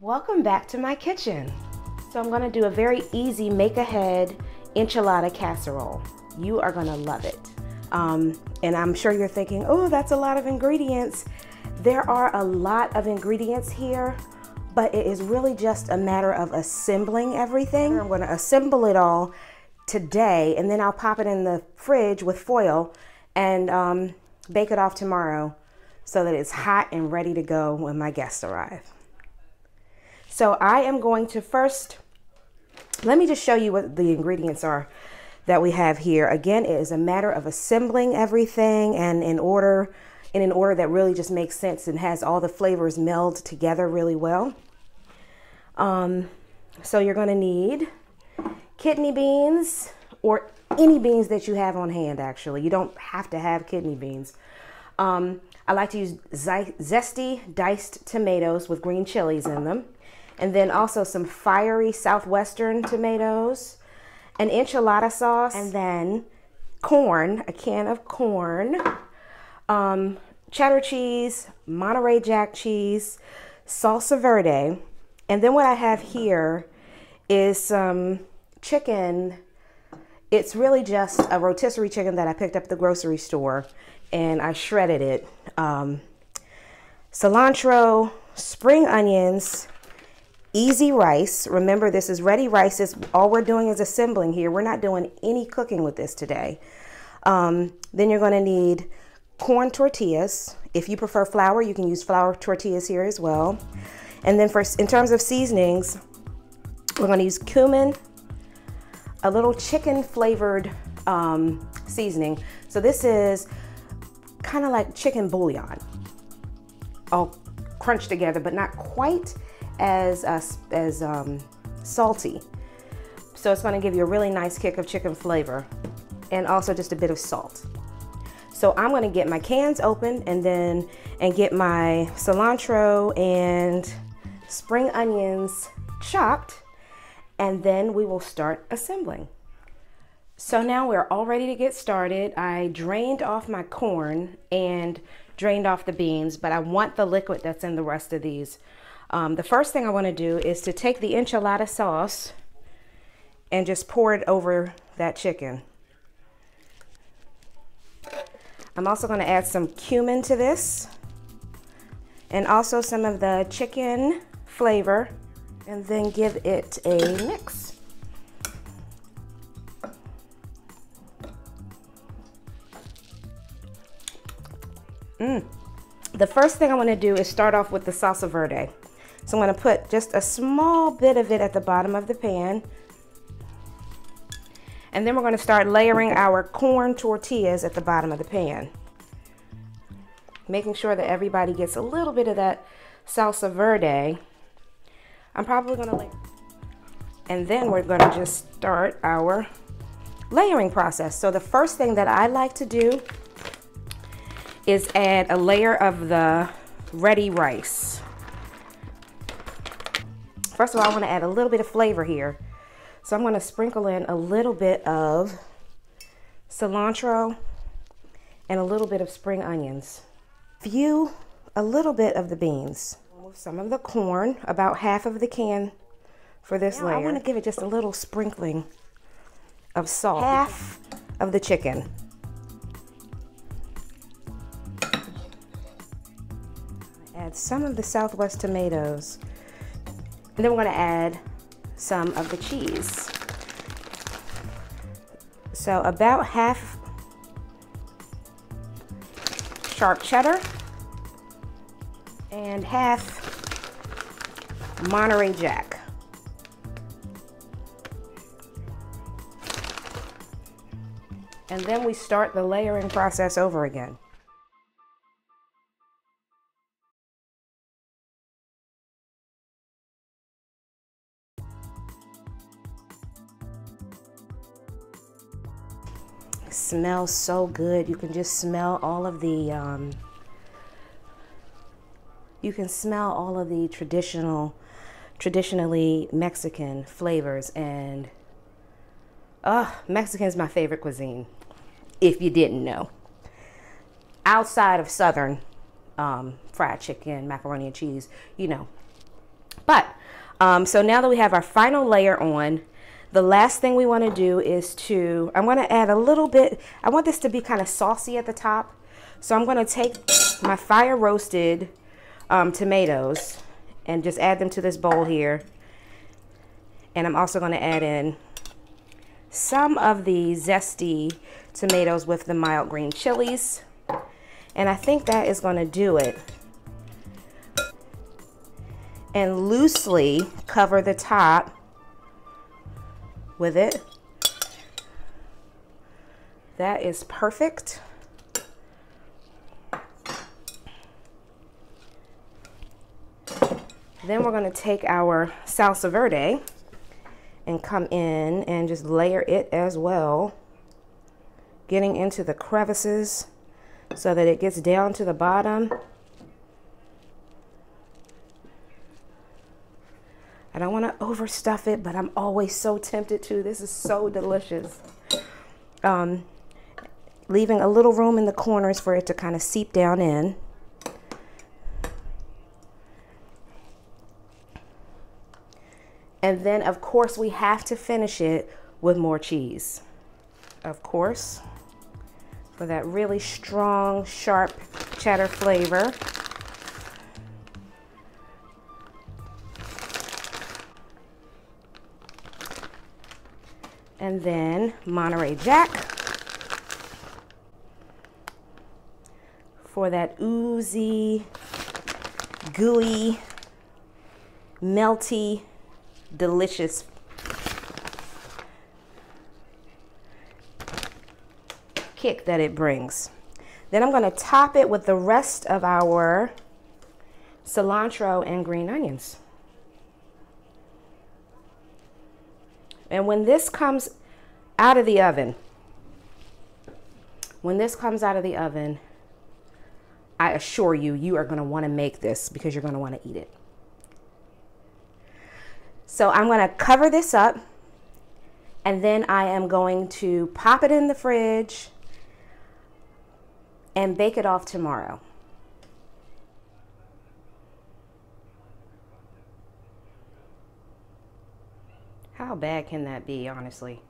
Welcome back to my kitchen. So I'm gonna do a very easy make-ahead enchilada casserole. You are gonna love it. And I'm sure you're thinking, oh, that's a lot of ingredients. There are a lot of ingredients here, but it is really just a matter of assembling everything. I'm gonna assemble it all today, and then I'll pop it in the fridge with foil and bake it off tomorrow so that it's hot and ready to go when my guests arrive. So I am going to first, let me just show you what the ingredients are that we have here. Again, it is a matter of assembling everything and in an order that really just makes sense and has all the flavors meld together really well. So you're gonna need kidney beans, or any beans that you have on hand, actually. You don't have to have kidney beans. I like to use zesty diced tomatoes with green chilies in them. And then also some fiery southwestern tomatoes, an enchilada sauce, and then corn, a can of corn, cheddar cheese, Monterey Jack cheese, salsa verde. And then what I have here is some chicken. It's really just a rotisserie chicken that I picked up at the grocery store and I shredded it. Cilantro, spring onions, easy rice. Remember, this is ready rice. All we're doing is assembling here. We're not doing any cooking with this today. Then you're going to need corn tortillas. If you prefer flour, you can use flour tortillas here as well. And then in terms of seasonings, we're going to use cumin, a little chicken flavored seasoning. So this is kind of like chicken bouillon, all crunched together, but not quite as salty. So it's going to give you a really nice kick of chicken flavor and also just a bit of salt. So I'm going to get my cans open and get my cilantro and spring onions chopped, and then we will start assembling. So now we're all ready to get started. I drained off my corn and drained off the beans, but I want the liquid that's in the rest of these. The first thing I want to do is to take the enchilada sauce and just pour it over that chicken. I'm also going to add some cumin to this and also some of the chicken flavor, and then give it a mix. The first thing I want to do is start off with the salsa verde. So I'm going to put just a small bit of it at the bottom of the pan. And then we're going to start layering our corn tortillas at the bottom of the pan. Making sure that everybody gets a little bit of that salsa verde. I'm probably going to layer. And then we're going to just start our layering process. So the first thing that I like to do is add a layer of the ready rice. First of all, I want to add a little bit of flavor here. So I'm going to sprinkle in a little bit of cilantro and a little bit of spring onions. A little bit of the beans. Remove some of the corn, about half of the can for this layer. I want to give it just a little sprinkling of salt. Half of the chicken. Add some of the Southwest tomatoes. And then we're going to add some of the cheese. So about half sharp cheddar and half Monterey Jack. And then we start the layering process over again. It smells so good. You can just smell all of the traditionally Mexican flavors, and Mexican is my favorite cuisine, if you didn't know. outside of Southern fried chicken, macaroni and cheese, you know, But so now that we have our final layer on, the last thing we want to do is I'm going to add a little bit. I want this to be kind of saucy at the top. So I'm going to take my fire roasted tomatoes and just add them to this bowl here. And I'm also going to add in some of the zesty tomatoes with the mild green chilies. And I think that is going to do it. And loosely cover the top with it. That is perfect. Then we're going to take our salsa verde and come in and just layer it as well, getting into the crevices so that it gets down to the bottom. I don't want to overstuff it, but I'm always so tempted to. This is so delicious. Leaving a little room in the corners for it to kind of seep down in. And then, of course, we have to finish it with more cheese. Of course, for that really strong, sharp cheddar flavor. And then Monterey Jack for that oozy, gooey, melty, delicious kick that it brings. Then I'm going to top it with the rest of our cilantro and green onions. And when this comes out of the oven, I assure you, you are going to want to make this because you're going to want to eat it. So I'm going to cover this up, and then I am going to pop it in the fridge and bake it off tomorrow. How bad can that be, honestly?